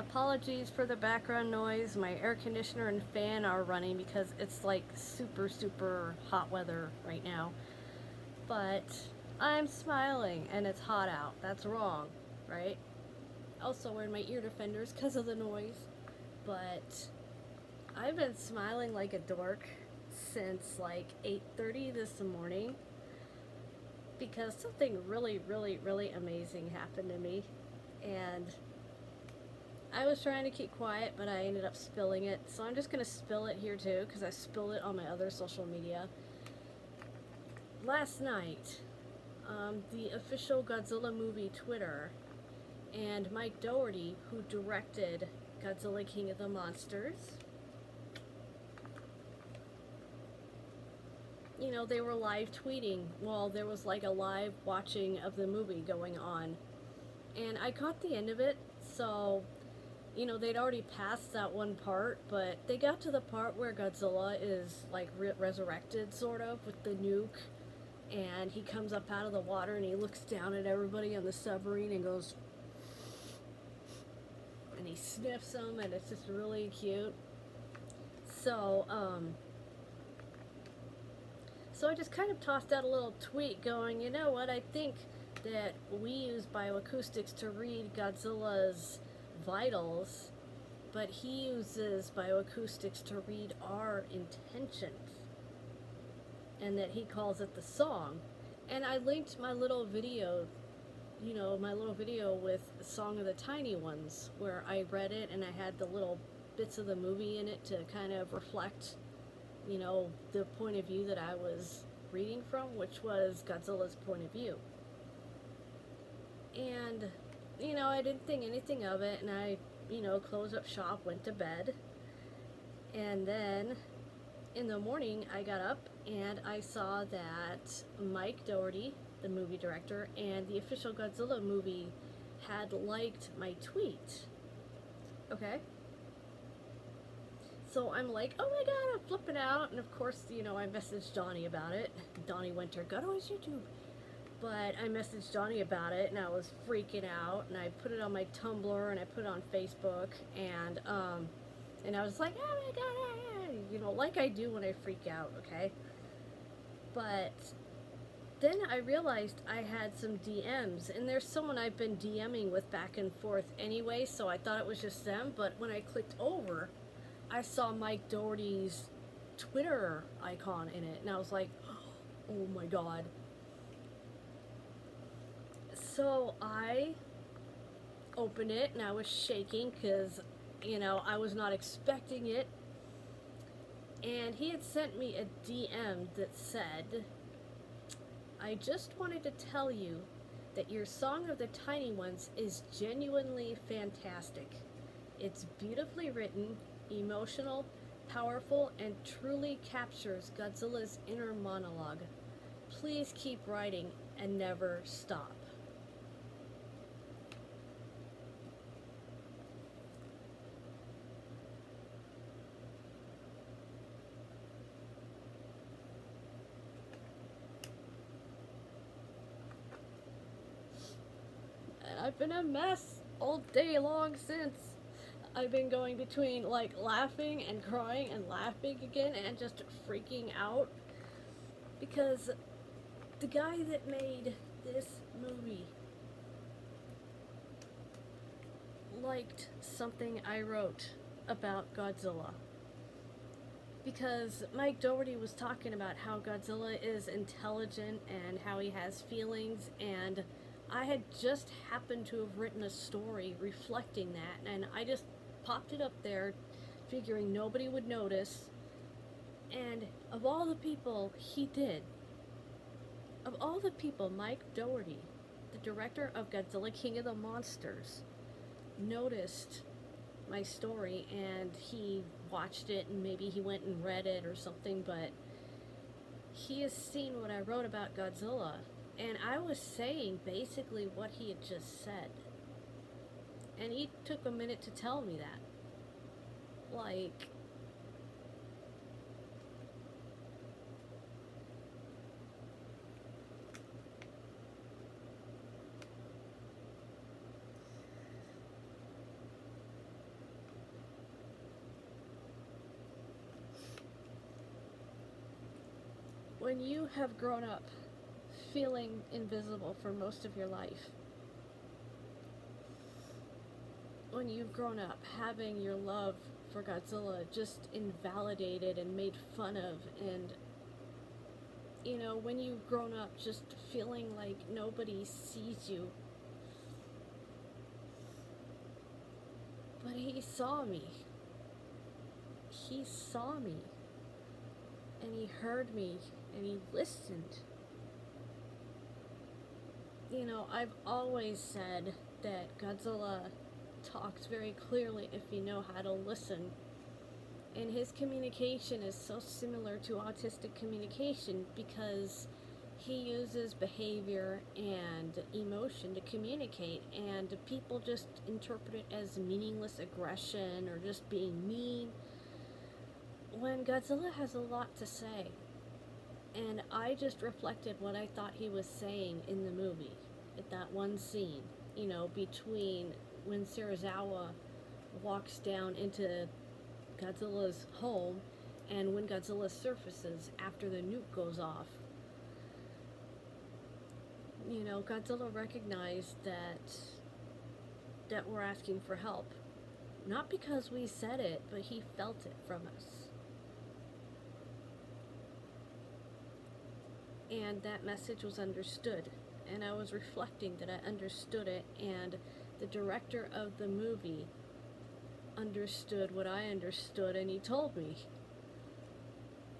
apologies for the background noise. My air conditioner and fan are running because it's like super, super hot weather right now. But I'm smiling and it's hot out. That's wrong, right? Also wearing my ear defenders because of the noise. But I've been smiling like a dork since like 8:30 this morning because something really, really, really amazing happened to me. And I was trying to keep quiet, but I ended up spilling it. So I'm just going to spill it here too, because I spilled it on my other social media. Last night, the official Godzilla movie Twitter and Mike Dougherty, who directed Godzilla King of the Monsters, you know, they were live tweeting. Well, there was like a live watching of the movie going on. And I caught the end of it, so you know, they'd already passed that one part, but they got to the part where Godzilla is like resurrected, sort of, with the nuke, and he comes up out of the water and he looks down at everybody on the submarine and goes, and he sniffs them, and it's just really cute. So, so I just kind of tossed out a little tweet going, you know what, I think that we use bioacoustics to read Godzilla's vitals, but he uses bioacoustics to read our intentions, and that he calls it the song. And I linked my little video, you know, my little video with Song of the Tiny Ones, where I read it and I had the little bits of the movie in it to kind of reflect, you know, the point of view that I was reading from, which was Godzilla's point of view. And you know, I didn't think anything of it, and I, you know, closed up shop, went to bed, and then in the morning I got up and I saw that Mike Dougherty, the movie director, and the official Godzilla movie had liked my tweet. Okay? So I'm like, oh my god, I'm flipping out, and of course, you know, I messaged Donnie about it. Donnie Winter, go to his YouTube. But I messaged Johnny about it, and I was freaking out, and I put it on my Tumblr, and I put it on Facebook, and I was like, oh my god, you know, like I do when I freak out, okay? But then I realized I had some DMs, and there's someone I've been DMing with back and forth anyway, so I thought it was just them, but when I clicked over, I saw Mike Dougherty's Twitter icon in it, and I was like, oh my god. So I opened it and I was shaking because, you know, I was not expecting it. And he had sent me a DM that said, I just wanted to tell you that your Song of the Tiny Ones is genuinely fantastic. It's beautifully written, emotional, powerful, and truly captures Godzilla's inner monologue. Please keep writing and never stop. I've been a mess all day long since. I've been going between like laughing and crying and laughing again and just freaking out because the guy that made this movie liked something I wrote about Godzilla. Because Mike Dougherty was talking about how Godzilla is intelligent and how he has feelings, and I had just happened to have written a story reflecting that, and I just popped it up there figuring nobody would notice, and of all the people, he did. Of all the people, Mike Dougherty, the director of Godzilla King of the Monsters, noticed my story, and he watched it, and maybe he went and read it or something, but he has seen what I wrote about Godzilla. And I was saying basically what he had just said. And he took a minute to tell me that. Like, When you have grown up feeling invisible for most of your life, when you've grown up having your love for Godzilla just invalidated and made fun of, and when you've grown up just feeling like nobody sees you, but he saw me. He saw me. And he heard me. And he listened. I've always said that Godzilla talks very clearly if you know how to listen. And his communication is so similar to autistic communication because he uses behavior and emotion to communicate, and people just interpret it as meaningless aggression or just being mean, when Godzilla has a lot to say. And I just reflected what I thought he was saying in the movie at that one scene, between when Serizawa walks down into Godzilla's home and when Godzilla surfaces after the nuke goes off. Godzilla recognized that we're asking for help. Not because we said it, but he felt it from us. And that message was understood. And I was reflecting that I understood it, and the director of the movie understood what I understood, and he told me.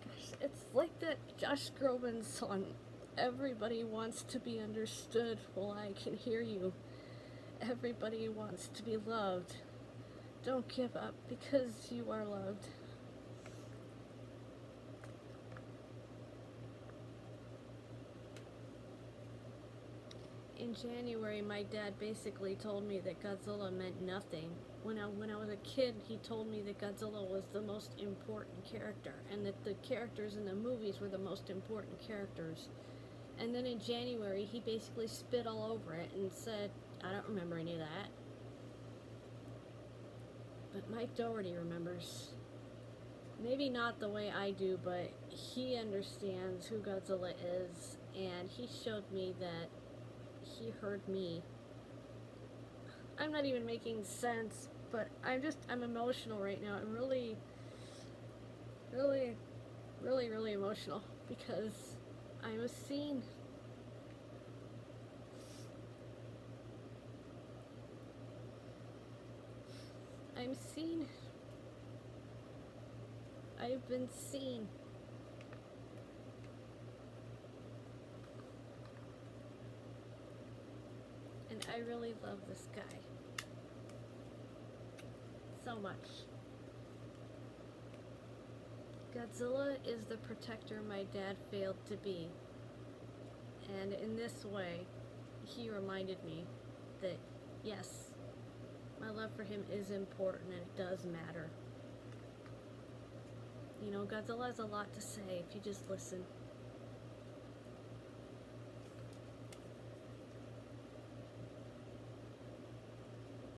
Gosh, it's like that Josh Groban song, "Everybody wants to be understood." Well, I can hear you. Everybody wants to be loved. Don't give up because you are loved. In January, my dad basically told me that Godzilla meant nothing. When I was a kid, he told me that Godzilla was the most important character, and that the characters in the movies were the most important characters. And then in January, he basically spit all over it and said, "I don't remember any of that." But Mike Dougherty remembers. Maybe not the way I do, but he understands who Godzilla is, and he showed me that he heard me. I'm not even making sense, but I'm emotional right now. I'm really, really, really, really emotional because I was seen. I'm seen. I've been seen. And I really love this guy so much. Godzilla is the protector my dad failed to be. And in this way, he reminded me that, yes, my love for him is important and it does matter. Godzilla has a lot to say if you just listen.